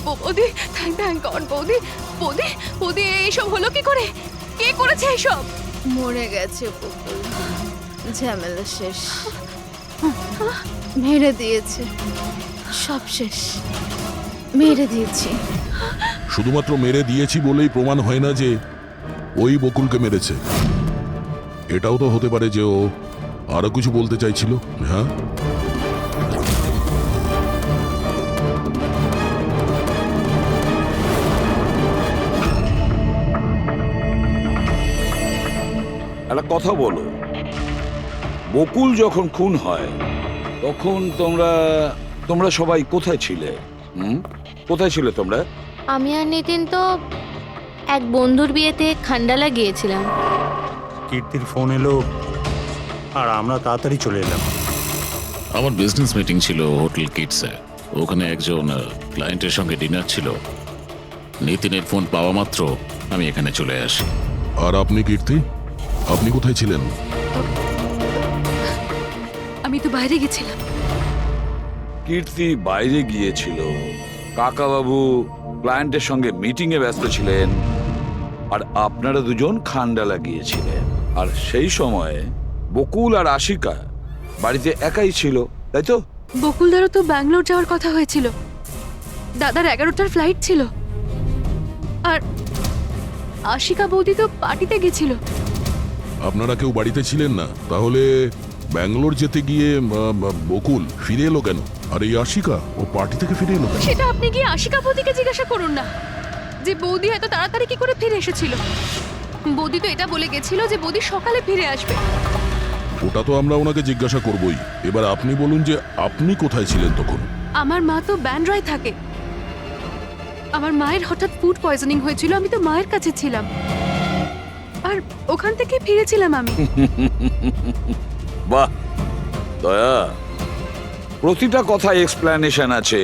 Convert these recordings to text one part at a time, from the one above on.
বৌদি, thank god বৌদি। বৌদি বৌদি, এইসব হলো কি করে? কে করেছে এইসব? মরে গেছে বকুল, ঝামেলা শেষ, মেরে দিয়েছে, সব শেষ, মেরে দিয়েছি। শুধুমাত্র মেরে দিয়েছি বলেই প্রমাণ হয় না যে ওই বকুলকে মেরেছে। এটাও তো হতে পারে যে ও আরো কিছু বলতে চাইছিল। হ্যাঁ, একটা কথা বলো, বকুল যখন খুন হয় তখন তোমরা সবাই কোথায় ছিলে? কোথায় ছিলে তোমরা? আমি আর নিতিন তো এক বন্ধুর বিয়েতে খান্ডালা গিয়েছিলাম। কীর্তির ফোন এলো আর আমরা তাড়াতাড়ি চলে এলাম। আমার বিজনেস মিটিং ছিল হোটেল কিটসে। ওখানে একজন ক্লায়েন্টের সঙ্গে ডিনার ছিল। নিতিনের ফোন পাওয়া মাত্র আমি এখানে চলে আসি। আর আপনি কীর্তি, আপনি কোথায় ছিলেন? আমি তো বাইরে গেছিলাম। কীর্তি বাইরে গিয়েছিল, কাকাবাবু ক্লায়েন্টের সঙ্গে মিটিং এ ব্যস্ত ছিলেন, আর আপনারা দুজন খান্ডালা গিয়েছিলেন। আর সেই সময়ে বকুল আর আশিকা বাড়িতে একাই ছিল, তাই তো? বকুলদারও তো ব্যাঙ্গালোর যাওয়ার কথা হয়েছিল। দাদার 11টার ফ্লাইট ছিল। আর আশিকা বৌদি তো পার্টিতে গেছিল। আপনারা কেউ বাড়িতে ছিলেন না? তাহলে ব্যাঙ্গালোর যেতে গিয়ে বকুল ফিরে এলো কেন? আর এই আশিকা, ও পার্টি থেকে ফিরে এলো কেন? সেটা আপনি গিয়ে আশিকা বৌদিকে জিজ্ঞাসা করুন না, যে বৌদি এত তাড়াতাড়ি কি করে ফিরে এসেছিল। বৌদি তো এটা বলে গেছিল যে বৌদি সকালে ফিরে আসবে। ওটা তো আমরা ওনাকে জিজ্ঞাসা করবই। এবার আপনি বলুন যে আপনি কোথায় ছিলেন তখন? আমার মা তো ব্যান্ড্রায় থাকে। আমার মায়ের হঠাৎ ফুড পয়জনিং হয়েছিল, আমি তো মায়ের কাছে ছিলাম, আর ওখান থেকে ফিরেছিলাম আমি। বাহ দয়া, প্রতিটা কথায় এক্সপ্লেনেশন আছে।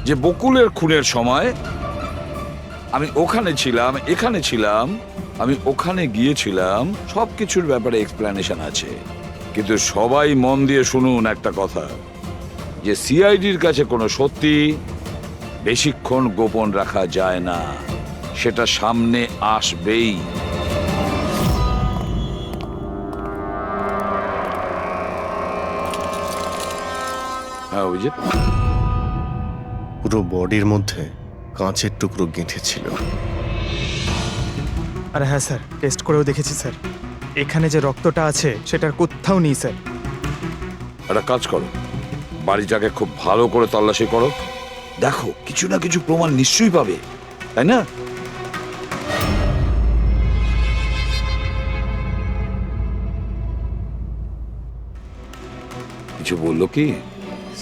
যে বকুলের খুনের সময় আমি ওখানে ছিলাম, এখানে ছিলাম, আমি ওখানে গিয়েছিলাম, সবকিছুর ব্যাপারে এক্সপ্লেনেশন আছে। কিন্তু সবাই মন দিয়ে শুনুন একটা কথা, যে সিআইডির কাছে কোনো সত্যি বেশিক্ষণ গোপন রাখা যায় না, সেটা সামনে আসবেই। হ্যাঁ অভিজিৎ, পুরো বডির মধ্যে কাঁচের টুকরো গেঁথে ছিল। আর হ্যাঁ স্যার, টেস্ট করেও দেখেছি স্যার, এখানে যে রক্তটা আছে সেটার কোথাও নেই স্যার। একটা কাজ করো, বাড়িটাকে খুব ভালো করে তল্লাশি করো, দেখো কিছু না কিছু প্রমাণ নিশ্চয়ই পাবে, তাই না? কিছু বললো কি?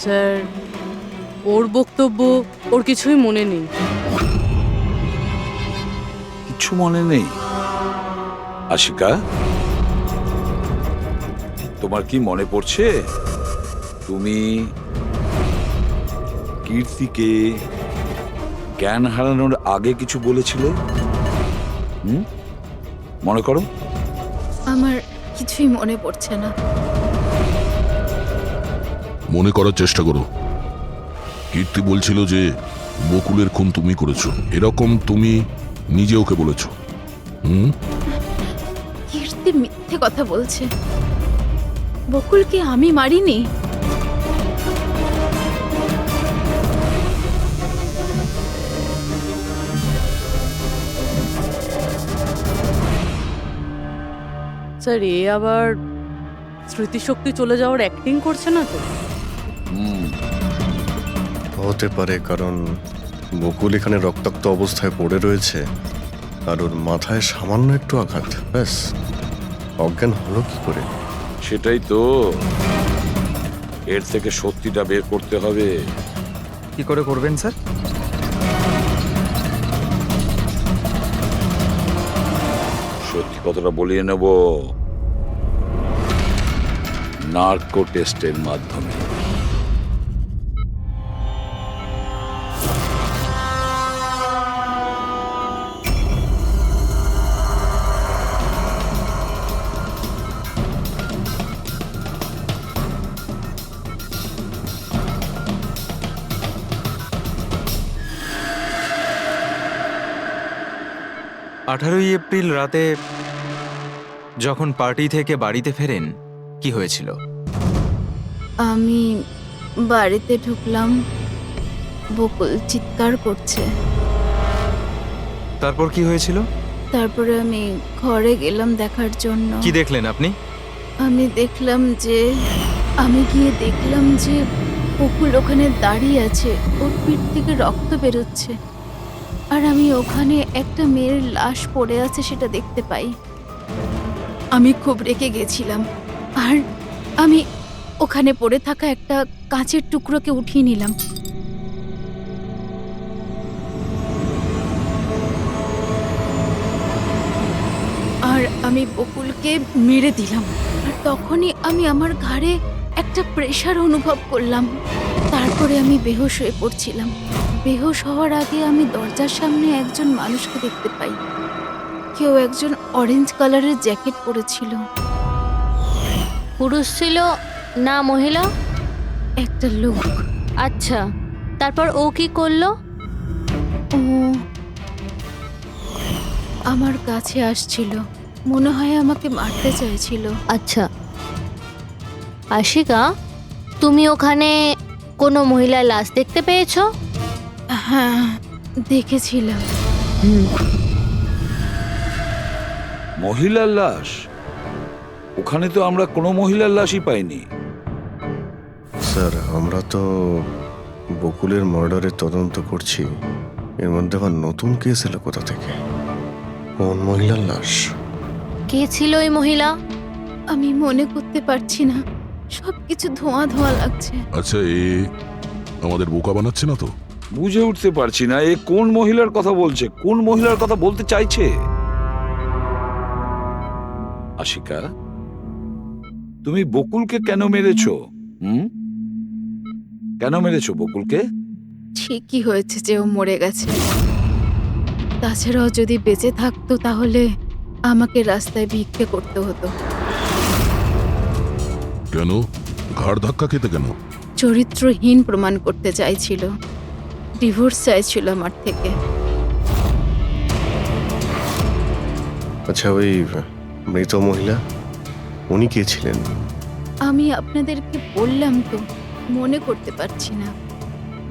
স্যার, ওর বক্তব্য ওর কিছুই মনে নেই। কিছু মনে নেই? আশিকা, তোমার কি মনে পড়ছে তুমি কীর্তিকে জ্ঞান হারানোর আগে কিছু বলেছিলে? মনে করো। আমার কিছুই মনে পড়ছে না। মনে করার চেষ্টা করো। কীর্তি বলছিল যে বকুলের খুন তুমি করেছো, এরকম তুমি নিজে ওকে বলেছো। কীর্তি মিথ্যে কথা বলছে। বকুলকে আমি মারিনি। স্যার, এ আবার স্মৃতিশক্তি চলে যাওয়ার অ্যাক্টিং করছে না তো? হতে পারে, কারণ বকুল এখানে রক্তাক্ত অবস্থায় পড়ে রয়েছে আর ওর মাথায় সামান্য একটু আঘাত, ব্যাস অজ্ঞান হলো কি করে? সেটাই তো, এর থেকে সত্যিটা বের করতে হবে। কি করে করবেন স্যার? সত্যি কথাটা বলিয়ে নেব নার্কো টেস্টের মাধ্যমে। 18ই এপ্রিল রাতে যখন পার্টি থেকে বাড়িতে ফেরেন কি হয়েছিল? আমি বাড়িতে ঢুকলাম, বকুল চিৎকার করছে। তারপর কি হয়েছিল? তারপরে আমি ঘরে গেলাম দেখার জন্য। কি দেখলেন আপনি? আমি গিয়ে দেখলাম যে বকুল ওখানে দাঁড়িয়ে আছে, ওর পিঠ থেকে রক্ত বেরোচ্ছে। আর আমি ওখানে একটা মেয়ের লাশ পড়ে আছে সেটা দেখতে পাই। আমি খুব রেগে গেছিলাম, আর আমি ওখানে পড়ে থাকা একটা কাঁচের টুকরোকে উঠিয়ে নিলাম। আর আমি বকুলকে মেরে দিলাম। আর তখনই আমি আমার ঘাড়ে একটা প্রেশার অনুভব করলাম। তারপরে আমি বেহুশ হয়ে পড়ছিলাম। বেহুশ হওয়ার আগে আমি দরজার সামনে একজন মানুষকে দেখতে পাই। কেউ একজন অরেঞ্জ কালারের জ্যাকেট পরেছিল। পুরুষ ছিল না মহিলা? একটা লোক। আচ্ছা, তারপর ও কি করলো? ও আমার কাছে আসছিল, মনে হয় আমাকে মারতে চাইছিল। আচ্ছা আশিকা, তুমি ওখানে কোনো মহিলার লাশ দেখতে পেয়েছো? হ্যাঁ, দেখেছিলাম। মহিলার লাশ? ওখানে তো আমরা কোনো মহিলার লাশই পাইনি। স্যার, আমরা তো বকুলের মার্ডারের তদন্ত করছি। এর মধ্যে আবার নতুন কেস এলো কোথা থেকে? কোন মহিলার লাশ? কে ছিল ওই মহিলা? আমি মনে করতে পারছি না, সবকিছু ধোঁয়া ধোঁয়া লাগছে। আচ্ছা, এ আমাদের বোকা বানাচ্ছে না তো? বুঝে উঠতে পারছি না এ কোন মহিলার কথা বলছে, কোন মহিলার কথা বলতে চাইছে। আশিকা, তুমি বকুলকে কেন মেরেছো? কেন মেরেছো বকুলকে? ঠিকই হয়েছে যে ও মরে গেছে। তাছাড়াও যদি বেঁচে থাকতো তাহলে আমাকে রাস্তায় ভিক্ষে করতে হতো। কেন? ঘাড় ধাক্কা খেতে কেন? চরিত্রহীন প্রমাণ করতে চাইছিল, ডিভোর্স চাইছিল আমার থেকে। আচ্ছা, ওই মৃত মহিলা উনি কে ছিলেন? আমি আপনাদেরকে বললাম তো, মনে করতে পারছি না।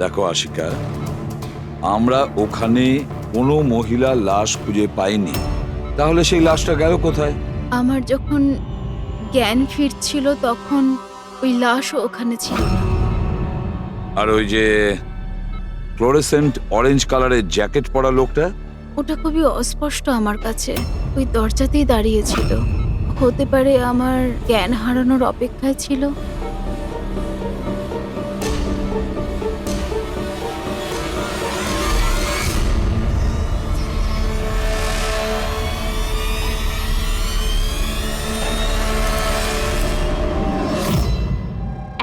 দেখো আশিকা, আমরা ওখানে কোনো মহিলার লাশ খুঁজে পাইনি। তাহলে সেই লাশটা গেল কোথায়? আমার যখন জ্ঞান ফিরছিল তখন ওই লাশও ওখানে ছিল না। আর ওই যে ফ্লোরেসেন্ট অরেঞ্জ কালারের জ্যাকেট পরা লোকটা? ওটা খুবই অস্পষ্ট আমার কাছে, ওই দরজাতেই দাঁড়িয়েছিল। হতে পারে আমার জ্ঞান হারানোর অপেক্ষায় ছিল।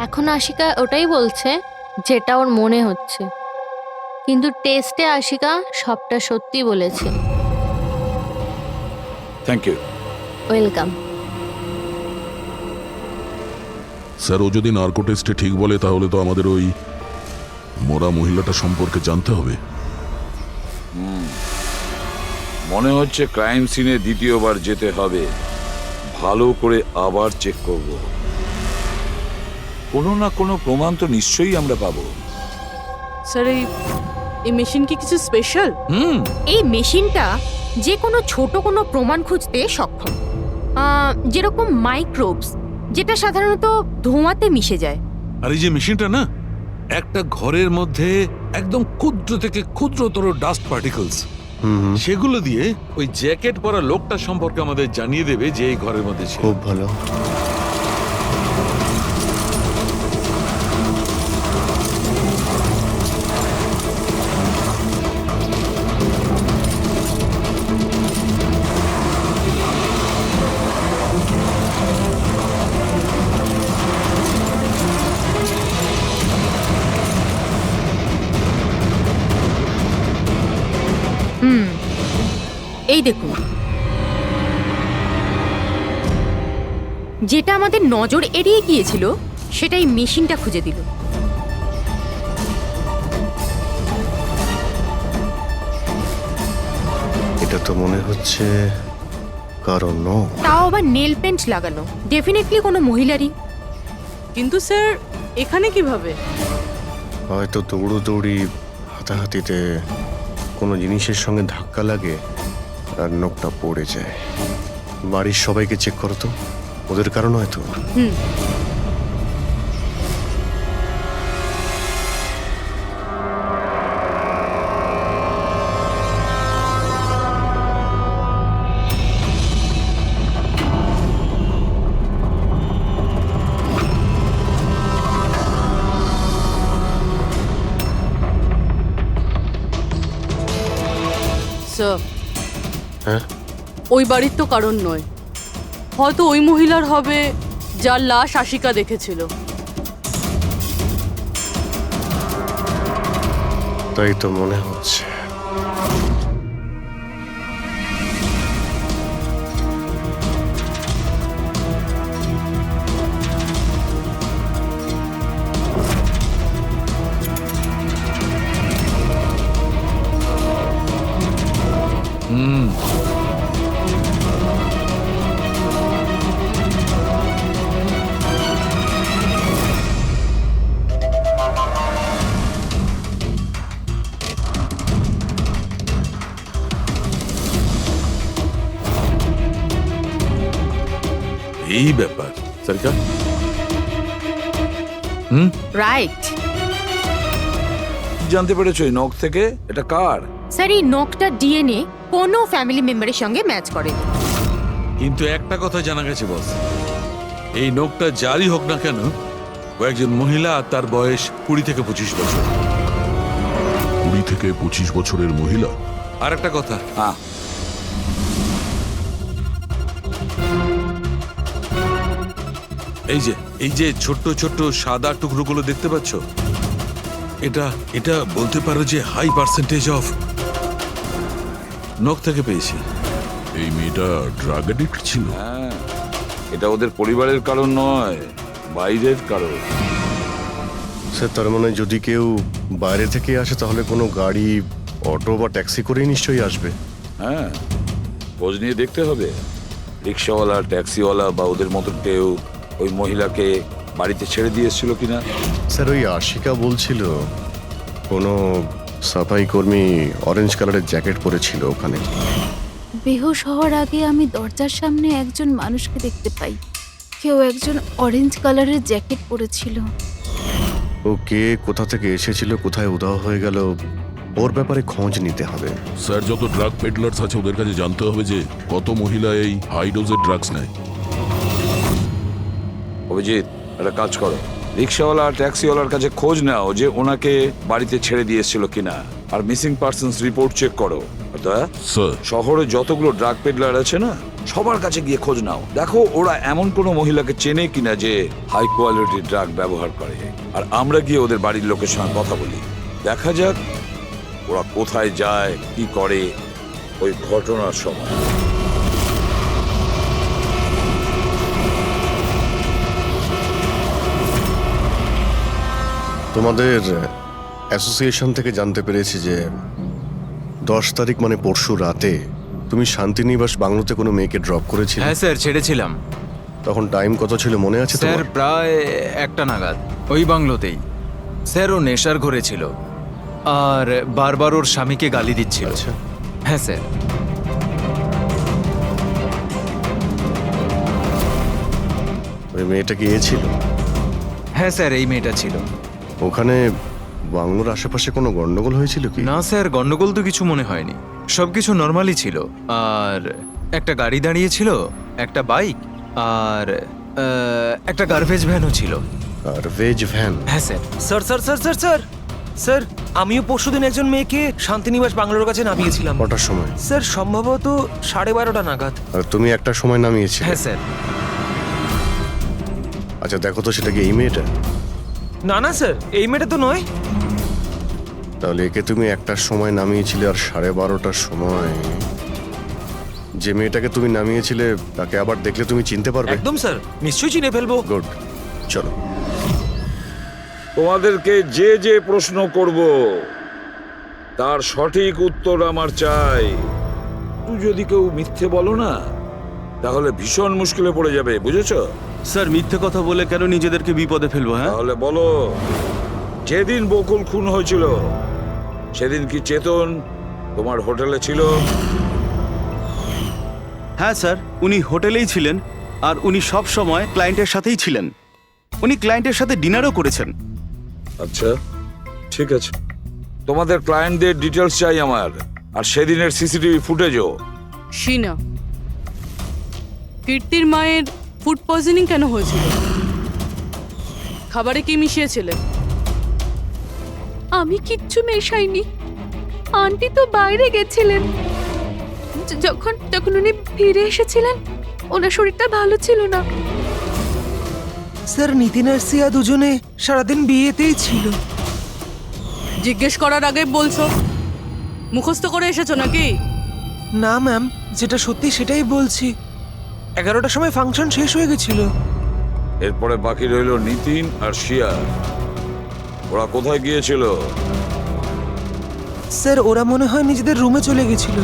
এখন আশিকা ওটাই বলছে যেটা ওর মনে হচ্ছে, কিন্তু টেস্টে আশিকা সবটা সত্যি বলেছে। Thank you. ওয়েলকাম। স্যার, ও যদি নার্কো টেস্টে ঠিক বলে তাহলে তো আমাদের ওই মরা মহিলাটা সম্পর্কে জানতে হবে। মনে হচ্ছে ক্রাইম সিনে দ্বিতীয়বার যেতে হবে, ভালো করে আবার চেক করব। কোনো না কোনো প্রমাণ তো নিশ্চয়ই আমরা পাবো। স্যার, এই মেশিন কি কিছু স্পেশাল? এই মেশিনটা যে কোনো ছোট কোনো প্রমাণ খুঁজতে সক্ষম, যেরকম মাইক্রোবস, যেটা সাধারণত ধোঁয়াতে মিশে যায়। আর এই যে মেশিনটা না, একটা ঘরের মধ্যে একদম ক্ষুদ্র থেকে ক্ষুদ্রতর ডাস্ট পার্টিকলস, সেগুলো দিয়ে ওই জ্যাকেট পরা লোকটা সম্পর্কে আমাদের জানিয়ে দেবে যে এই ঘরের মধ্যে ছিল। খুব ভালো। এই দেখুন, যেটা আমাদের নজর এড়িয়ে গিয়েছিল সেটাই মেশিনটা খুঁজে দিল। এটা দেখে তো মনে হচ্ছে কারণ তাও আবার নেল পেন্ট লাগানো, ডেফিনেটলি কোনো মহিলারই। কিন্তু স্যার এখানে কিভাবে? হয়তো দৌড়োদৌড়ি হাতাহাতিতে কোনো জিনিসের সঙ্গে ধাক্কা লাগে আর নখটা পড়ে যায়। বাড়ির সবাইকে চেক করো তো, ওদের কারণ হয়তো। স্যার হ্যাঁ, ওই বাড়ির তো কারণ নয়, হয়তো ওই মহিলার হবে যার লাশ আশিকা দেখেছিল। তাই তো মনে হচ্ছে। এই ব্যাপার সরকার। রাইট। জানতে পেরেছো এই নখ থেকে এটা কার? স্যার এই নখটা ডিএনএ কোনো ফ্যামিলি মেম্বারের সঙ্গে ম্যাচ করে। কিন্তু একটা কথা জানা গেছে বস, এই নোকটা যারই হোক না কেন, ও একজন মহিলা আর তার বয়স 20 থেকে 25 বছর। 20 থেকে 25 বছরের মহিলা? আর একটা কথা, হ্যাঁ, এই যে ছোট্ট ছোট্ট সাদা টুকরোগুলো দেখতে পাচ্ছ, এটা বলতে পারো যে হাই পার্সেন্টেজ অফ নখ থেকে পেয়েছি। এই মেয়েটা ড্রাগ অ্যাডিক্ট ছিল? হ্যাঁ, এটা ওদের পরিবারের কারণ নয়, বাইরের কারণ। স্যার তার মানে যদি কেউ বাইরে থেকে আসে তাহলে কোনো গাড়ি, অটো বা ট্যাক্সি করেই নিশ্চয়ই আসবে। হ্যাঁ, খোঁজ নিয়ে দেখতে হবে রিক্সাওয়ালা, ট্যাক্সিওয়ালা বা ওদের মতো কেউ ওই মহিলাকে বাড়িতে ছেড়ে দিয়ে এসেছিল কিনা। স্যার ওই আশিকা বলছিল কোনো সাফাই কর্মী অরেঞ্জ কালারের জ্যাকেট পরেছিল ওখানে। বেহুশ হওয়ার আগে আমি দরজার সামনে একজন মানুষকে দেখতে পাই, কেউ একজন অরেঞ্জ কালারের জ্যাকেট পরেছিল। ও কে, কোথা থেকে এসেছিল, কোথায় উধাও হয়ে গেল, ওর ব্যাপারে খোঁজ নিতে হবে। স্যার যত ড্রাগ পেডলার্স আছে ওদের কাছে জানতে হবে যে কত মহিলা এই হাই ডোজের ড্রাগস নেয়। অভিজিৎ, একটা কাজ করো, রিক্সাওয়ালা আর ট্যাক্সিওয়ালার কাছে খোঁজ নাও যে ওনাকে বাড়িতে ছেড়ে দিয়ে এসেছিল কিনা, আর মিসিং পার্সনস রিপোর্ট চেক করো। স্যার শহরে যতগুলো ড্রাগ পেডলার আছে না, সবার কাছে গিয়ে খোঁজ নাও, দেখো ওরা এমন কোনো মহিলাকে চেনে কিনা যে হাই কোয়ালিটির ড্রাগ ব্যবহার করে। আর আমরা গিয়ে ওদের বাড়ির লোকের সঙ্গে কথা বলি, দেখা যাক ওরা কোথায় যায়, কি করে ওই ঘটনার সময়। তোমাদের অ্যাসোসিয়েশন থেকে জানতে পেরেছি যে 10 তারিখ মানে পরশু রাতে তুমি শান্তিনিবাস বাংলোতে কোনো মেয়েকে ড্রপ করেছিলে। হ্যাঁ স্যার, ছেড়েছিলাম। তখন টাইম কত ছিল মনে আছে স্যার তোমার? প্রায় 1টা নাগাদ, ওই বাংলোতেই। স্যার ও নেশার ঘরে ছিল আর বারবার ওর স্বামীকে গালি দিচ্ছিল। আচ্ছা। হ্যাঁ স্যার। ওই মেয়েটা কি এ ছিল? হ্যাঁ স্যার, এই মেয়েটা ছিল। ওখানে বাংলোর আশেপাশে কোনো গন্ডগোল হয়েছিল কি? না স্যার, গন্ডগোল তো কিছু মনে হয়নি, সবকিছু নর্মালি ছিল। আর একটা গাড়ি দাঁড়িয়ে ছিল, একটা বাইক আর একটা গার্বেজ ভ্যানও ছিল। Garbage van? হ্যাঁ sir. Sir sir sir sir sir sir আমিও পরশুদিন একজন মেয়েকে শান্তিনিবাস বাংলোর কাছে নামিয়েছিলাম। কটার সময়? স্যার সম্ভবত 12:30 নাগাদ। আর তুমি একটা সময় নামিয়েছিলে? হ্যাঁ স্যার। আচ্ছা দেখো তো সেটা কি এই মেয়েটা? না না স্যার, এই মেয়েটা তো নয়। তাহলে একে তুমি একটার সময় নামিয়েছিলে আর 12:30টার সময় যে মেয়েটাকে তুমি নামিয়েছিলে তাকে আবার দেখলে তুমি চিনতে পারবে? একদম স্যার, নিশ্চয়ই চিনে ফেলবো। গুড, চলো। তোমাদেরকে যে যে প্রশ্ন করব তার সঠিক উত্তর আমার চাই। একটু যদি কেউ মিথ্যে বলো না, তাহলে ভীষণ মুশকিলে পড়ে যাবে, বুঝেছো? স্যার মিথ্যে কথা বলে কেন নিজেদেরকে বিপদে ফেলবো? হ্যাঁ, তাহলে বলো, যেদিন বকুল খুন হয়েছিল সেদিন কি চেতন তোমার হোটেলে ছিল? হ্যাঁ স্যার, উনি হোটেলেই ছিলেন আর উনি সব সময় ক্লায়েন্টের সাথেই ছিলেন। উনি ক্লায়েন্টের সাথে ডিনারও করেছেন। আচ্ছা, ঠিক আছে, তোমাদের ক্লায়েন্টদের ডিটেলস চাই আমার, আর সেদিনের সিসিটিভি ফুটেজও। শিনা, কীর্তির মায়ের ফুড পয়জনিং কেন হয়েছিল? খাবারে কি মিশিয়েছিলে? আমি কিচ্ছু মেশাইনি। আন্টি তো বাইরে গেছিলেন। যখন যখন উনি ফিরে এসেছিলেন, ওনার শরীরটা ভালো ছিল না। স্যার নিতিন আর সিয়া দুজনে সারাদিন বিয়েতেই ছিল। জিজ্ঞেস করার আগে বলছো, মুখস্থ করে এসেছো নাকি? না ম্যাম, যেটা সত্যি সেটাই বলছি। 11টার সময় ফাংশন শেষ হয়ে গেছিল। এরপরে বাকি রইল নিতিন আর শিয়া। ওরা কোথায় গিয়েছিল? স্যার ওরা মনে হয় নিজেদের রুমে চলে গেছিল।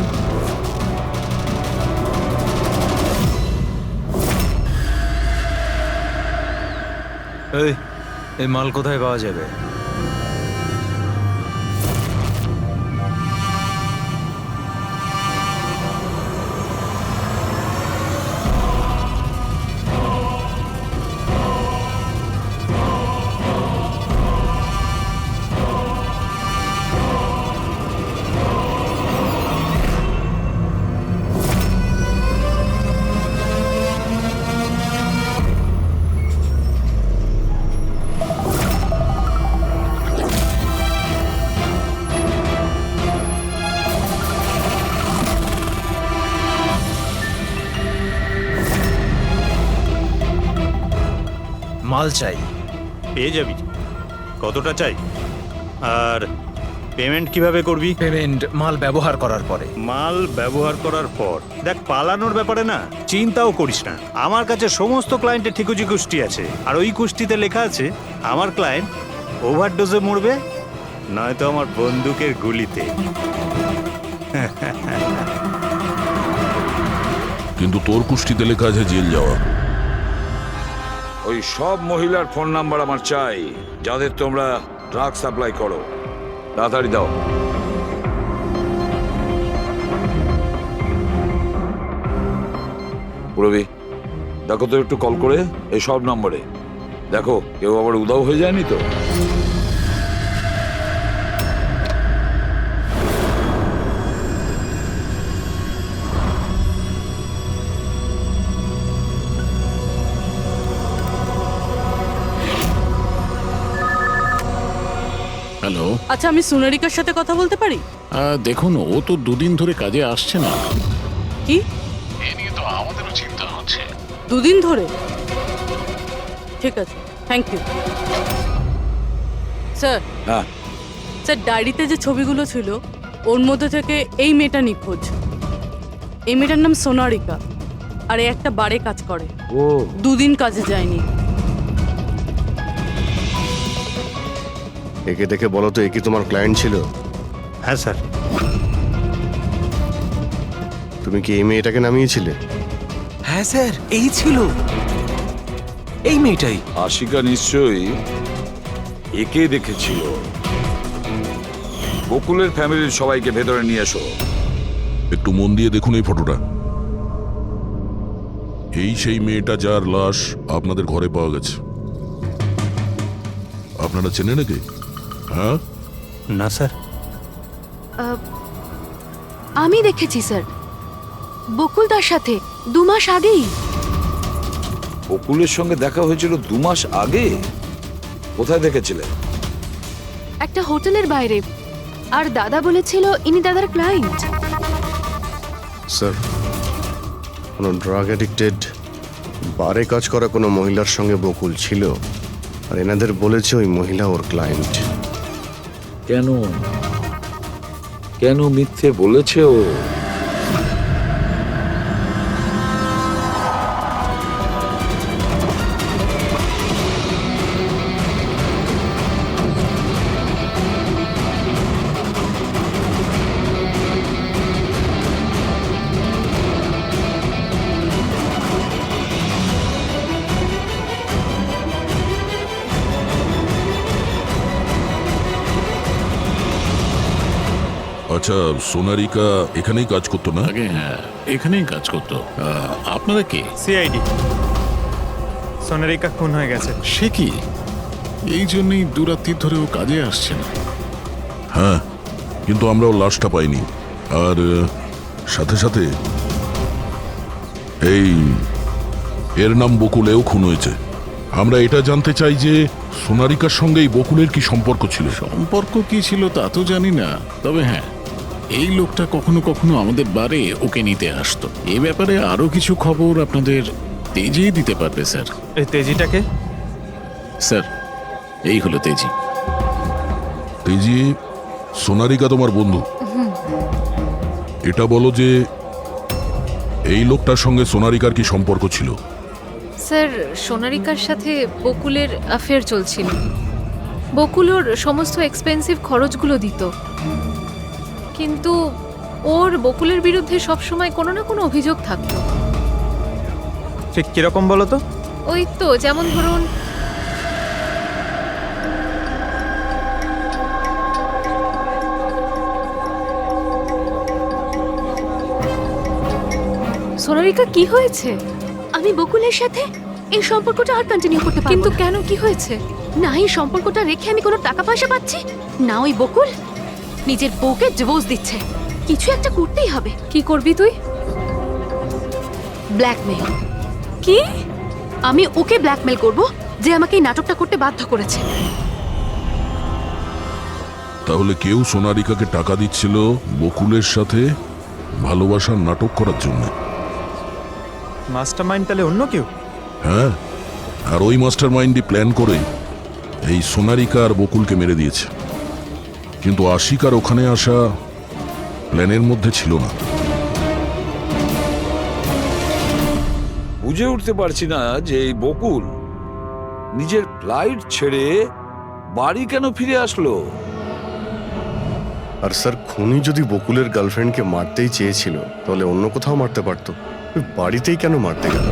এই মাল কোথায় পাওয়া যাবে? মাল চাই। পেয়ে যাবি। কতটা চাই আর পেমেন্ট কিভাবে করবি? পেমেন্ট মাল ব্যবহার করার পরে। মাল ব্যবহার করার পর দেখ, পালানোর ব্যাপারে না চিন্তাও করিস না। আমার কাছে সমস্ত ক্লায়েন্টের ঠিকুজি কুষ্টি আছে, আর ওই কুষ্টিতে লেখা আছে আমার ক্লায়েন্ট ওভারডোজে মরবে, নয়তো আমার বন্দুকের গুলিতে। কিন্তু তোর কুষ্টিতে লেখা আছে জেল যাওয়া। ওই সব মহিলার ফোন নাম্বার আমার চাই, যাদের তোমরা ড্রাগ সাপ্লাই করো। তাড়াতাড়ি দাও। পুরবি, দেখো তো একটু কল করে এই সব নম্বরে। দেখো কেউ আবার উধাও হয়ে যায়নি তো। হ্যালো, আচ্ছা, আমি সোনারিকার সাথে কথা বলতে পারি? দেখুন, ও তো দুদিন ধরে কাজে আসছে না। কি? এ নিয়ে তো আমাদেরও চিন্তা হচ্ছে। দুদিন ধরে? ঠিক আছে, থ্যাংক ইউ স্যার। হ্যাঁ স্যার, ডায়েরিতে যে ছবিগুলো ছিল ওর মধ্যে থেকে এই মেয়েটা নিখোঁজ। এই মেয়েটার নাম সোনারিকা, আর এই একটা বারে কাজ করে। ও, দুদিন কাজে যায়নি। একে দেখে বলো তো, এ কি তোমার ক্লায়েন্ট ছিল? হ্যাঁ স্যার। তুমি কি এই মেয়েটাকে নামিয়েছিলে? হ্যাঁ স্যার, এই ছিল, এই মেয়েটাই। আশিকা নিশ্চয়ই একে দেখেছিল। বকুলের ফ্যামিলির সবাইকে ভেতরে নিয়ে এসো। একটু মন দিয়ে দেখুন এই ফটোটা। এই সেই মেয়েটা যার লাশ আপনাদের ঘরে পাওয়া গেছে। আপনারা চেনেন নাকি? হ্যাঁ না স্যার। আমি দেখেছি স্যার, বকুল তার সাথে 2 মাস আগেই। বকুলের সঙ্গে দেখা হয়েছিল 2 মাস আগে? কোথায় দেখেছিলেন? একটা হোটেলের বাইরে। আর দাদা বলেছিল ইনি দাদার ক্লায়েন্ট। স্যার, কোনো ড্রাগ অ্যাডিক্টেড বারে কাজ করা কোনো মহিলার সঙ্গে বকুল ছিল, আর এনাদের বলেছে ওই মহিলা ওর ক্লায়েন্ট। কেন কেন মিথ্যে বলেছে ও? আচ্ছা, সোনারিকা এখানেই কাজ করতো না? আগে হ্যাঁ, এখানেই কাজ করতো। আপনারা কে? সিআইডি। সোনারিকা খুন হয়ে গেছে। সে কি? এই জন্যই দুরাত্রি ধরে ও কাজে আসছে না। হ্যাঁ, কিন্তু আমরাও লাশটা পাইনি। আর সাথে সাথে এই এর নাম বকুল, এও খুন হয়েছে। আমরা এটা জানতে চাই যে সোনারিকার সঙ্গে এই বকুলের কি সম্পর্ক ছিল? সম্পর্ক কি ছিল তা তো জানি না, তবে হ্যাঁ, এই লোকটা কখনো কখনো আমাদের বারে ওকে নিতে আসতো। এই ব্যাপারে আরো কিছু খবর আপনাদের তেজি দিতে পারবে স্যার। এই তেজিটাকে? স্যার, এই হলো তেজি। তেজি, সোনারিকা তোমার বন্ধু। এটা বলো যে এই লোকটার সঙ্গে সোনারিকার কি সম্পর্ক ছিল? স্যার, সোনারিকার সাথে বকুলের অ্যাফেয়ার চলছিল। বকুল ওর সমস্ত এক্সপেন্সিভ খরচগুলো দিত, কিন্তু ওর বকুলের বিরুদ্ধে সবসময় কোনো না কোনো অভিযোগ থাকতো। ঠিক কিরকম বলো তো? ওই তো, যেমন ধরুন সোনারিকা, কি হয়েছে? আমি বকুলের সাথে এই সম্পর্কটা আর কন্টিনিউ করতে পারবো কিন্তু না। কেন, কি হয়েছে? না এই সম্পর্কটা রেখে আমি কোনো টাকা পয়সা পাচ্ছি না, ওই বকুল নিজের বউকে ডিভোর্স দিচ্ছে। কিছু একটা করতেই হবে। কি করবি তুই? ব্ল্যাকমেল। কি? আমি ওকে ব্ল্যাকমেল করব যে আমাকে এই নাটকটা করতে বাধ্য করেছে। তাহলে কেউ সোনারিকাকে টাকা দিচ্ছিল বকুলের সাথে ভালোবাসার নাটক করার জন্য। মাস্টারমাইন্ড তাহলে অন্য কেউ? হ্যাঁ, আর ওই মাস্টার মাইন্ডই প্ল্যান করে এই সোনারিকা আর বকুলকে মেরে দিয়েছে। কিন্তু আশিকার ওখানে আসা প্ল্যানের মধ্যে ছিল না। বুঝে উঠতে পারছি না যে এই বকুল নিজের ফ্লাইট ছেড়ে বাড়ি কেন ফিরে আসলো। আর স্যার, খুনি যদি বকুলের গার্লফ্রেন্ডকে মারতেই চেয়েছিল তাহলে অন্য কোথাও মারতে পারতো, ওই বাড়িতেই কেন মারতে গেল?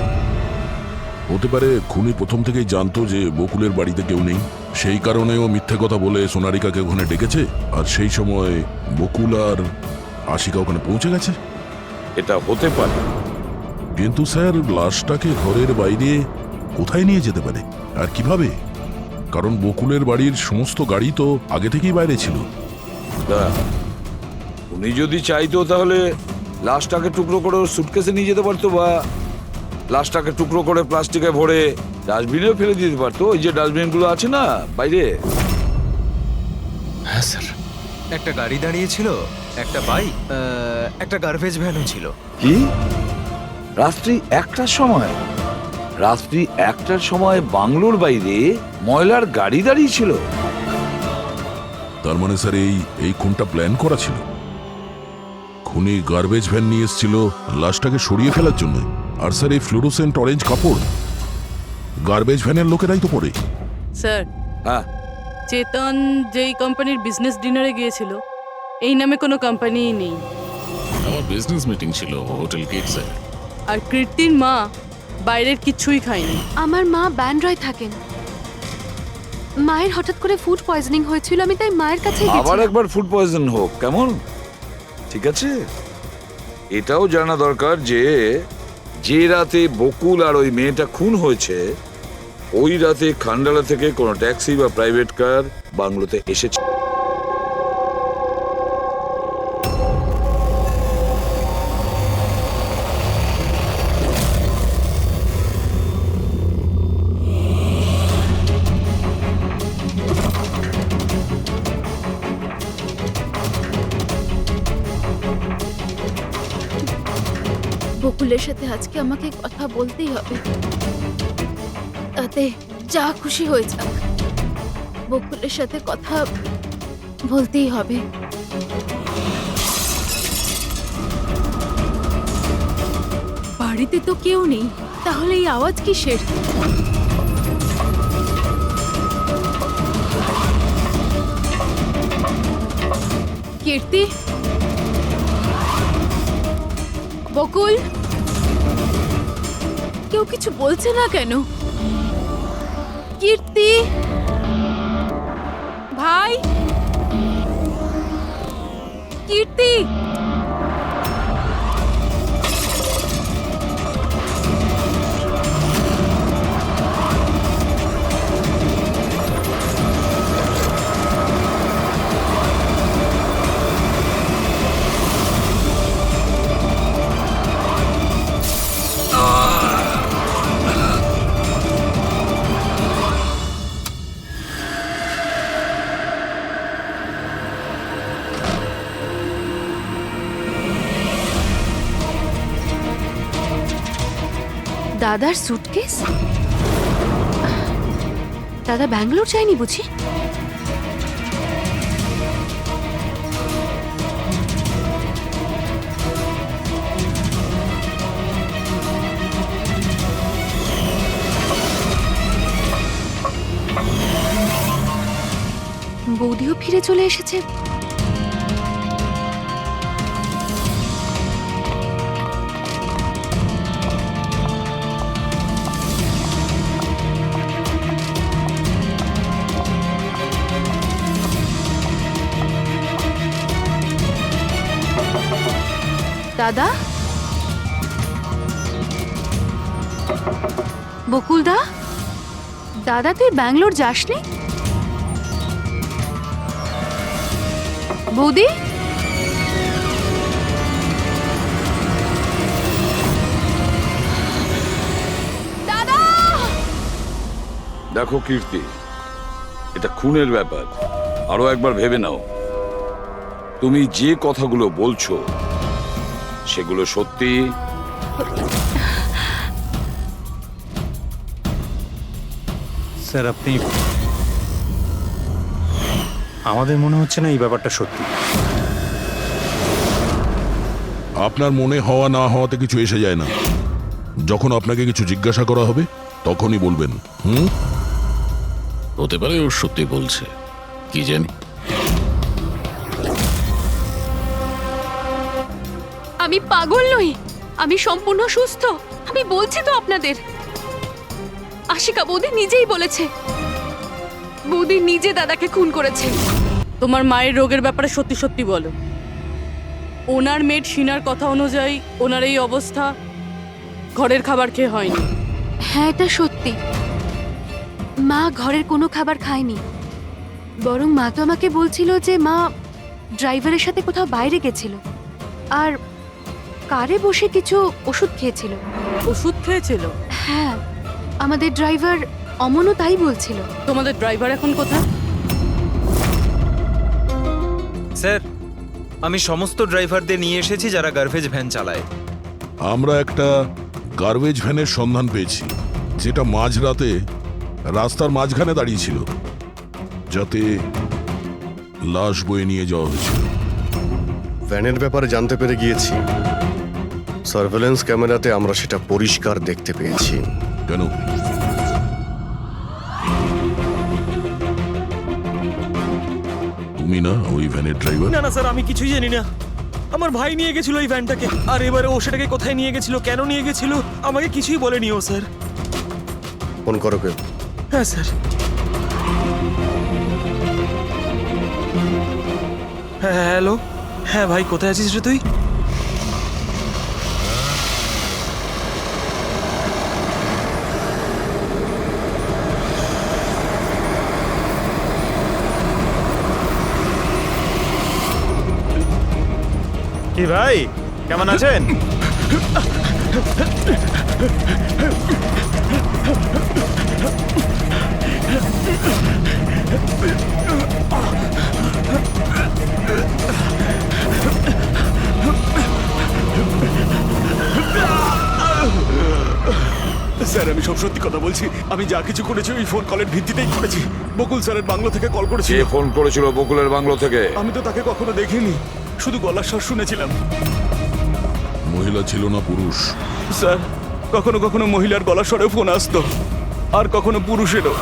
হতে পারে খুনি প্রথম থেকেই জানতো যে বকুলের বাড়িতে কেউ নেই, সেই কারণে ও মিথ্যে কথা বলে সোনারিকাকে ওখানে ডেকেছে, আর সেই সময় বকুল আর আশিকা ওখানে পৌঁছে গেছে। এটা হতে পারে, কিন্তু স্যার, লাশটাকে ঘরের বাইরে কোথায় নিয়ে যেতে পারে আর কিভাবে? কারণ বকুলের বাড়ির সমস্ত গাড়ি তো আগে থেকেই বাইরে ছিল। উনি যদি চাইতো তাহলে লাশটাকে টুকরো করে সুটকেসে নিয়ে যেতে পারতো, বা লাশটাকে টুকরো করে প্লাস্টিকে ভরে ডাস্টবিনেও ফেলে দিতে পারতো। ওই যে ডাস্টবিনগুলো আছে না বাইরে। হ্যাঁ স্যার। একটা গাড়ি দাঁড়িয়ে ছিল, একটা বাইক, একটা গার্বেজ ভ্যানও ছিল। কি রাত্রি 1টার সময়? রাত্রি 1টার সময় বাংলোর বাইরে ময়লার গাড়ি দাঁড়িয়ে ছিল? তার মানে স্যার এই খুনটা প্ল্যান করা ছিল। খুনি গার্বেজ ভ্যান নিয়ে এসেছিল লাশটাকে সরিয়ে ফেলার জন্য। আর স্যার, এই ফ্লুরোসেন্ট অরেঞ্জ কাপড় গার্বেজ ভ্যানের লোকেরাই তো পরে। স্যার, হ্যাঁ, চেতন যেই কোম্পানির বিজনেস ডিনারে গিয়েছিল এই নামে কোনো কোম্পানিই নেই। আমার বিজনেস মিটিং ছিল হোটেল কিডসে। আর কীর্তির মা বাইরের কিছুই খায়নি। আমার মা ব্যান্ড্রায় থাকেন। মায়ের হঠাৎ করে ফুড পয়জনিং হয়েছিল, আমি তাই মায়ের কাছে আবার গেছিলাম। একবার ফুড পয়জন হোক কেমন? ঠিক আছে, এটাও জানা দরকার যে যে রাতে বকুল আর ওই মেয়েটা খুন হয়েছে ওই রাতে খান্ডালা থেকে কোনো ট্যাক্সি বা প্রাইভেট কার বাংলোতে এসেছে। বকুলের সাথে আজকে আমাকে কথা বলতেই হবে, তাতে যা খুশি হয়ে যাক। বকুলের সাথে কথা বলতেই হবে। বাড়িতে তো কেউ নেই, তাহলে এই আওয়াজ কিসের? কীর্তি, বকুল, কেউ কিছু বলছে না কেন? কীর্তি ভাই, কীর্তি! দাদার সুটকেস? দাদা ব্যাঙ্গালোর যায়নি বুঝি? বৌদিও ফিরে চলে এসেছে। দাদা, বকুলদা, দাদা তুই ব্যাঙ্গালোর যাসনি? বৌদি, দাদা! দেখো কীর্তি, এটা খুনের ব্যাপার। আরো একবার ভেবে নাও, তুমি যে কথাগুলো বলছো সেগুলো সত্যি? স্যার আপনি, আমাদের মনে হচ্ছে না এই ব্যাপারটা সত্যি। আপনার মনে হওয়া না হওয়াতে কিছু এসে যায় না। যখন আপনাকে কিছু জিজ্ঞাসা করা হবে তখনই বলবেন। হতে পারে ও সত্যি বলছে, কি জানি। আমি পাগল নই, আমি সম্পূর্ণ সুস্থ। আমি বলছি তো আপনাদের, আশিকা বৌদি নিজেই বলেছে বৌদি নিজে দাদাকে খুন করেছে। তোমার মায়ের রোগের ব্যাপারে সত্যি সত্যি বলো। ওনার মেয়ের শিনার কথা অনুযায়ী ওনার এই অবস্থা ঘরের খাবার খেয়ে হয়নি। হ্যাঁ, এটা সত্যি। মা ঘরের কোনো খাবার খায়নি, বরং মা তো আমাকে বলছিল যে মা ড্রাইভারের সাথে কোথাও বাইরে গেছিল আর কারে বসে কিছু ওষুধ খেয়েছিল। ওষুধ খেয়েছিল? হ্যাঁ, আমাদের ড্রাইভার অমনও তাই বলছিল। তোমাদের ড্রাইভার এখন কোথায়? স্যার, আমি সমস্ত ড্রাইভারদের নিয়ে এসেছি যারা গার্বেজ ভ্যান চালায়। আমরা একটা গার্বেজ ভ্যানের সন্ধান পেয়েছি, যেটা মাঝরাতে রাস্তার মাঝখানে দাঁড়িয়েছিল, যাতে লাশ বয়ে নিয়ে যাওয়া হয়েছিল। ভ্যানের ব্যাপারে জানতে পেরে গিয়েছি। সার্ভেলেন্স ক্যামেরাতে আমরা সেটা পরিষ্কার দেখতে পেয়েছি। কেন? তুমি না ওই ভ্যানের ড্রাইভার? না না স্যার, আমি কিছুই জানি না। আমার ভাই নিয়ে গেছিল ওই ভ্যানটাকে, আর এবারে ও সেটাকে কোথায় নিয়ে গেছিল, কেন নিয়ে গেছিল, আমাকে কিছুই বলেনি ও স্যার। ফোন করো কেউ? হ্যাঁ স্যার। হ্যাঁ হ্যালো, হ্যাঁ ভাই কোথায় আছিস রে তুই? কি ভাই, কেমন আছেন? স্যার আমি সব সত্যি কথা বলছি। আমি যা কিছু করেছি ওই ফোন কলের ভিত্তিতেই করেছি। বকুল স্যারের বাংলো থেকে কল করেছিল। কে ফোন করেছিল বকুলের বাংলো থেকে? আমি তো তাকে কখনো দেখিনি, শুধু গলার স্বর শুনেছিলাম। মহিলা ছিল না পুরুষ? স্যার কখনো কখনো মহিলার গলার স্বরেও ফোন আসতো, আর কখনো পুরুষেরও।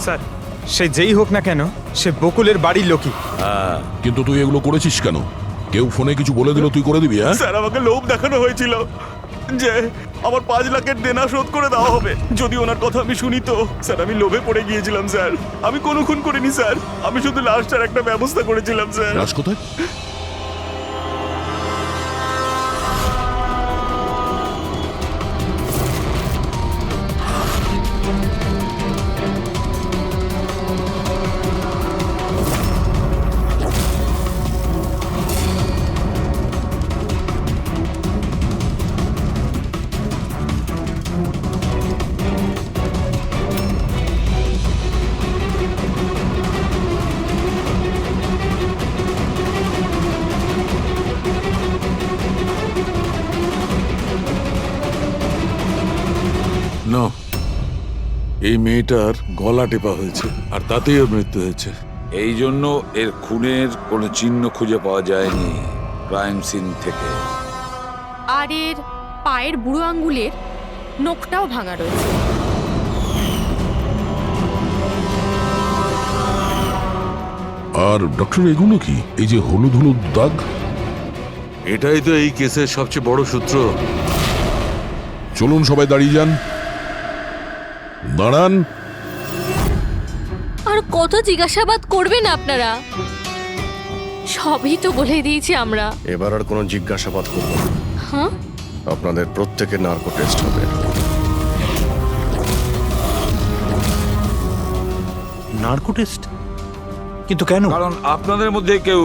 স্যার, সে যেই হোক না কেন, সে বকুলের বাড়ির লোকই। কিন্তু তুই এগুলো করেছিস কেন? কেউ ফোনে কিছু বলে দিল তুই করে দিবি? হ্যাঁ স্যার আমাকে লোভ দেখানো হয়েছিল যে আমার 5 লাখের দেনা শোধ করে দেওয়া হবে যদি ওনার কথা আমি শুনি। তো স্যার আমি লোভে পড়ে গিয়েছিলাম স্যার। আমি কোনো খুন করিনি স্যার, আমি শুধু লাশটার একটা ব্যবস্থা করেছিলাম স্যার। লাশ কোথায়? নো, এই মেয়েটার গলা টেপা হয়েছে আর তাতেই ওর মৃত্যু হয়েছে। এই জন্য এর খুনের কোনো চিহ্ন খুঁজে পাওয়া যায়নি ক্রাইম সিন থেকে। আর এর পায়ের বুড়ো আঙ্গুলের নখটাও ভাঙা রয়েছে। আর ডক্টর এগুলো কি? এই যে হলুদ হলুদ দাগ, এটাই তো এই কেসের সবচেয়ে বড় সূত্র। চলুন সবাই দাঁড়িয়ে যান। দাঁড়ান। আর কত জিজ্ঞাসাবাদ করবেন আপনারা? সবই তো বলে দিয়েছি আমরা। এবার আর কোনো জিজ্ঞাসাবাদ করব না। হ্যাঁ, আপনাদের প্রত্যেকের নার্কো টেস্ট হবে। Narco test? কিন্তু কেন? কারণ আপনাদের মধ্যে কেউ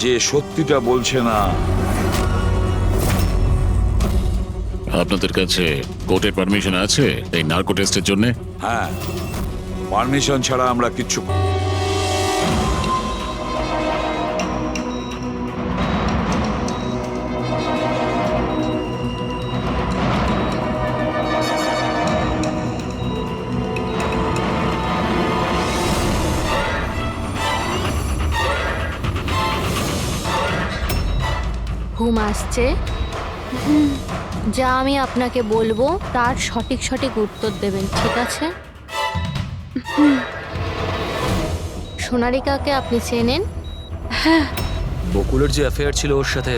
যে সত্যিটা বলছে না। আপনাদের কাছে কোর্টের পারমিশন আছে এই নার্কো টেস্টের জন্য? হ্যাঁ, পারমিশন ছাড়া আমরা কিচ্ছু। ঘুম আসছে? যা আমি আপনাকে বলবো তার সঠিক সঠিক উত্তর দেবেন, ঠিক আছে? সোনারিকাকে আপনি চেনেন? হ্যাঁ বকুলের যে অ্যাফেয়ার ছিল ওর সাথে,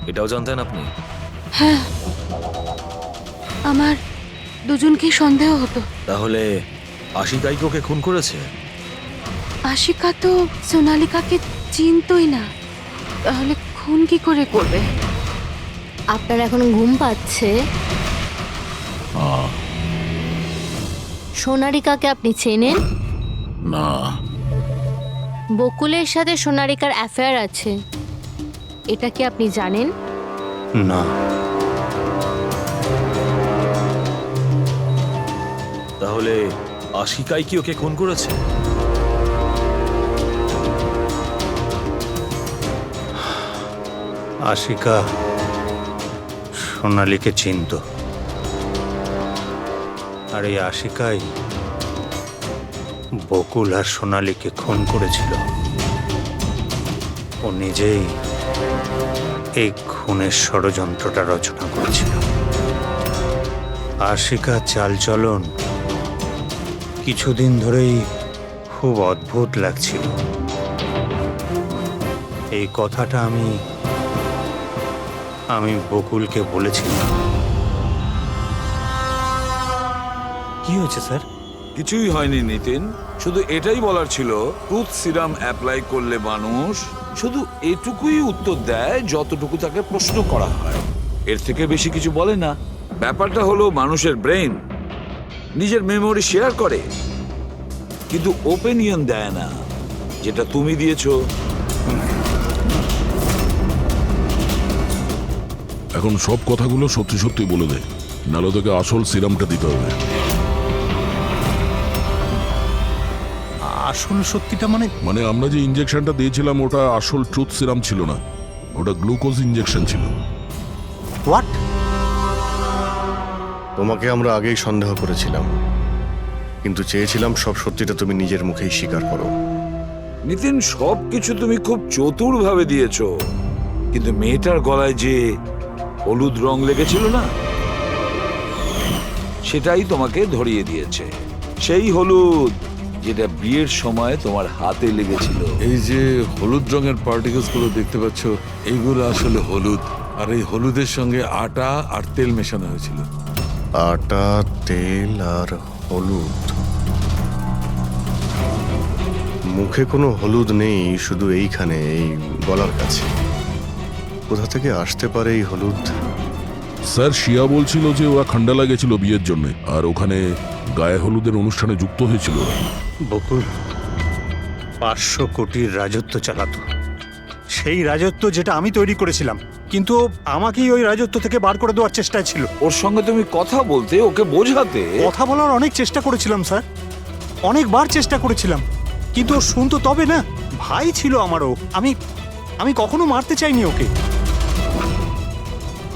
এটাও জানতেন আপনি? হ্যাঁ, আমার দুজনকেই সন্দেহ হতো। তাহলে আশিকাই কি ওকে খুন করেছে? আশিকা তো সোনালিকাকে চিনতই না, তাহলে খুন কি করে করবে? আপনার এখন ঘুম পাচ্ছে? সোনারিকাকে আপনি চেনেন? না। বকুলের সাথে সোনারিকার অ্যাফেয়ার আছে, এটা কি আপনি জানেন? না। তাহলে আশিকাই কি ওকে খুন করেছে? আশিকা সোনালীকে চিনত, আর এই আশিকাই বকুল আর সোনালীকে খুন করেছিল। ও নিজেই এই খুনের ষড়যন্ত্রটা রচনা করেছিল। আশিকা চালচলন কিছুদিন ধরেই খুব অদ্ভুত লাগছিল। এই কথাটা আমি বকুলকে বলেছিলাম। কি হয়েছে স্যার? কিছুই হয়নি নিতিন, শুধু এটাই বলার ছিল টুথ সিরাম অ্যাপ্লাই করলে মানুষ শুধু এটুকুই উত্তর দেয় যতটুকু তাকে প্রশ্ন করা হয়, এর থেকে বেশি কিছু বলে না। ব্যাপারটা হলো মানুষের ব্রেন নিজের মেমোরি শেয়ার করে, কিন্তু ওপিনিয়ন দেয় না, যেটা তুমি দিয়েছো। এখন সব কথাগুলো সত্যি সত্যি বলে দে, নাহলে তোকে আসল সিরামটা দিতে হবে। আসল সত্যিটা মানে আমরা যে ইনজেকশনটা দিয়েছিলাম ওটা আসল ট্রুথ সিরাম ছিল না, ওটা গ্লুকোজ ইনজেকশন ছিল। হোয়াট? তোমাকে আমরা আগেই সন্দেহ করেছিলাম, কিন্তু চেয়েছিলাম সব সত্যিটা তুমি নিজের মুখেই স্বীকার করো। নিতিন, সবকিছু তুমি খুব চতুর ভাবে দিয়েছো, কিন্তু মেয়েটার গলায় যে হলুদ রং লেগেছিল না, সেটাই তোমাকে ধরিয়ে দিয়েছে। সেই হলুদ যেটা বিয়ের সময় তোমার হাতে লেগেছিল। এই যে হলুদ রঙের পার্টিকেলস গুলো দেখতে পাচ্ছ, এইগুলো আসলে হলুদ, আর এই হলুদের সঙ্গে আটা আর তেল মেশানো হয়েছিল। আটা, তেল আর হলুদ। মুখে কোনো হলুদ নেই, শুধু এইখানে, এই গলার কাছে। কোথা থেকে আসতে পারে এই হলুদ? স্যার, শিয়া বলছিল যে ওরা খান্ডালা গেছিল বিয়ের জন্য, আর ওখানে গায়ে হলুদের অনুষ্ঠানে যুক্ত হয়েছিল। বকুল 500 কোটির রাজত্ব চালাতো, সেই রাজত্ব যেটা আমি তৈরি করেছিলাম, কিন্তু আমাকেই ওই রাজত্ব থেকে বার করে দেওয়ার চেষ্টায় ছিল। ওর সঙ্গে তুমি কথা বলতে, ওকে বোঝাতে। কথা বলার অনেক চেষ্টা করেছিলাম স্যার, অনেকবার চেষ্টা করেছিলাম, কিন্তু ও শুনতো তবে না। ভাই ছিল আমারও, আমি কখনো মারতে চাইনি ওকে,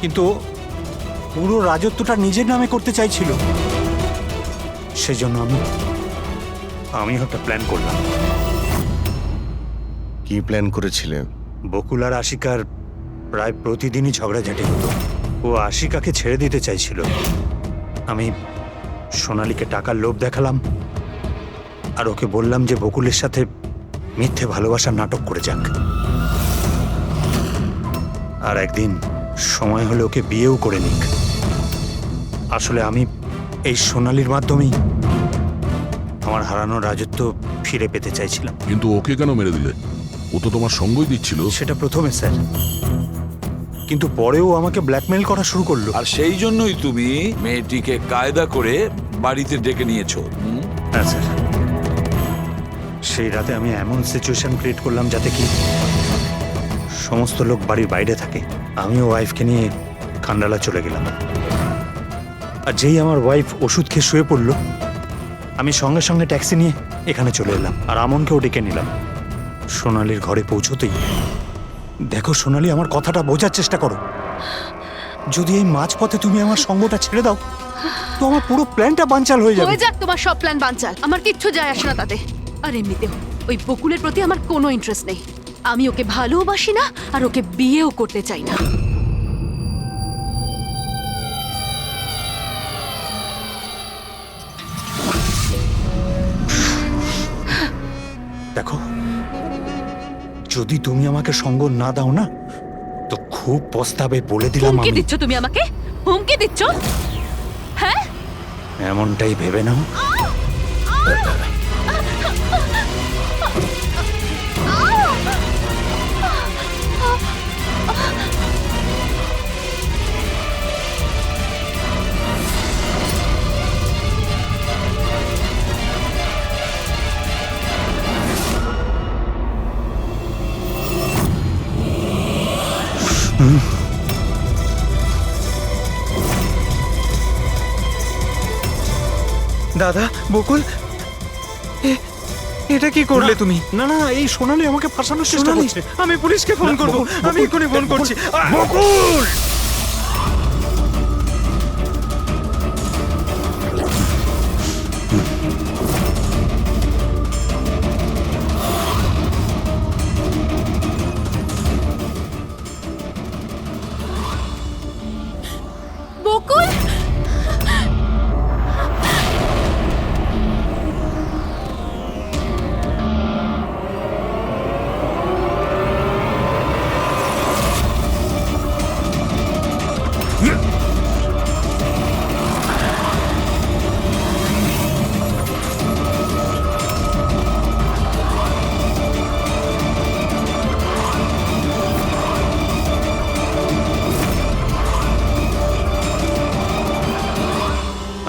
কিন্তু পুরো রাজত্বটা নিজের নামে করতে চাইছিল। সেই জন্য আমি একটা প্ল্যান করলাম। কি প্ল্যান করেছিলে? বকুল আর আশিকার প্রায় প্রতিদিনই ঝগড়াঝাটি হতো। ও আশিকাকে ছেড়ে দিতে চাইছিল। আমি সোনালীকে টাকার লোভ দেখালাম আর ওকে বললাম যে বকুলের সাথে মিথ্যে ভালোবাসার নাটক করে যাক। আর একদিন সময় হলে ওকে বিয়েও করে নিক। আসলে আমি এই সোনালীর মাধ্যমেই আমার হারানো রাজত্ব ফিরে পেতে চাইছিলাম। কিন্তু ওকে কেন মেরে দিলে? ও তো তোমার সঙ্গই দিচ্ছিল। সেটা প্রথমে স্যার, কিন্তু পরেও আমাকে ব্ল্যাকমেল করা শুরু করলো। আর সেই জন্যই তুমি মেয়েটিকে কায়দা করে বাড়িতে ডেকে নিয়েছো। হ্যাঁ স্যার, সেই রাতে আমি এমন সিচুয়েশন ক্রিয়েট করলাম যাতে কি সমস্ত লোক বাড়ির বাইরে থাকে। আমিও ওয়াইফকে নিয়ে খান্ডালা চলে গেলাম। আর যেই আমার ওয়াইফ ওষুধ খেয়ে শুয়ে পড়লো, আমি সঙ্গে সঙ্গে ট্যাক্সি নিয়ে এখানে চলে এলাম আর আমনকেও ডেকে নিলাম। সোনালীর ঘরে পৌঁছতেই, দেখো সোনালী, আমার কথাটা বোঝার চেষ্টা করো। যদি এই মাঝপথে তুমি আমার সঙ্গটা ছেড়ে দাও তো আমার পুরো প্ল্যানটা বানচাল হয়ে যাবে। হয়ে যাক তোমার সব প্ল্যান বানচাল, আমার কিচ্ছু যায় আসে না তাতে। আর এমনিতেও ওই বকুলের প্রতি আমার কোনো ইন্টারেস্ট নেই। আমি ওকে ভালোবাসি না আর ওকে বিয়েও করতে চাই না। দেখো, যদি তুমি আমাকে সঙ্গ না দাও না তো খুব পস্তাবে, বলে দিলাম। হুমকি আমি দিচ্ছ তুমি আমাকে? হুমকি দিচ্ছ? হ্যাঁ, এমনটাই ভেবে নাও। দাদা, বকুল, এটা কি করলে তুমি? না না, এই সোনালী আমাকে ফাঁসানোর চেষ্টা সোনালী, করছে। আমি পুলিশকে ফোন করব। আমি এক্ষুনি ফোন করছি। বকুল! বকুল,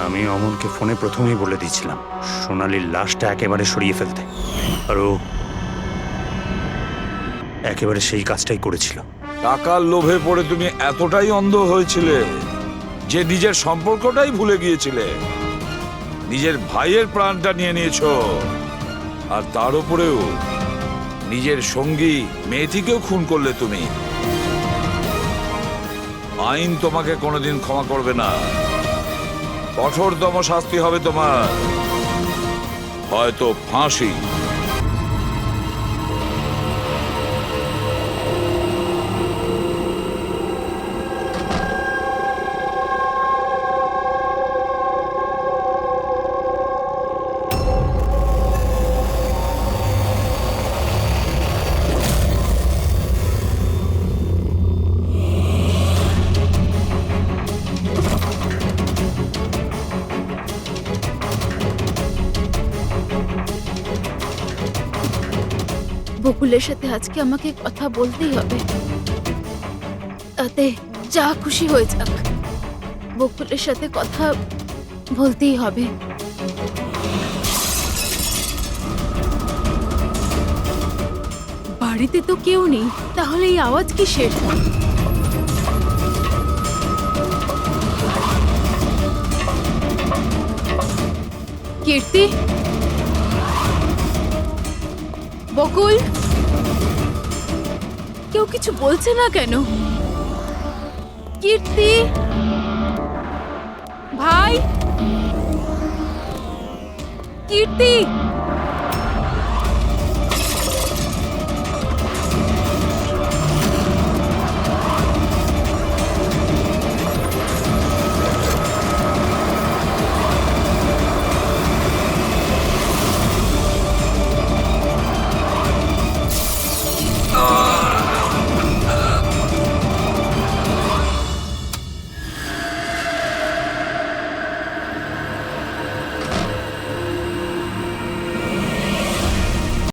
আমি অমনকে ফোনে প্রথমেই বলে দিয়েছিলাম সোনালীর লাশটা একেবারে সরিয়ে ফেলতে, আর ও একেবারে সেই কাজটাই করেছিল। টাকার লোভে পড়ে তুমি এতটাই অন্ধ হয়েছিলে যে নিজের সম্পর্কটাই ভুলে গিয়েছিলে। নিজের ভাইয়ের প্রাণটা নিয়ে নিয়েছো, আর তার উপরেও নিজের সঙ্গী মেয়েটিকেও খুন করলে তুমি। আইন তোমাকে কোনোদিন ক্ষমা করবে না। কঠোরতম শাস্তি হবে তোমার, হয়তো ফাঁসি। বকুলের সাথে আজকে আমাকে কথা বলতেই হবে, তাতে যা খুশি হয়ে যাক। বকুলের সাথে কথা বলতেই হবে। বাড়িতে তো কেউ নেই, তাহলে এই আওয়াজ কিসের? কীর্তি, বকুল, কেউ কিছু বলছে না কেন? কীর্তি, ভাই, কীর্তি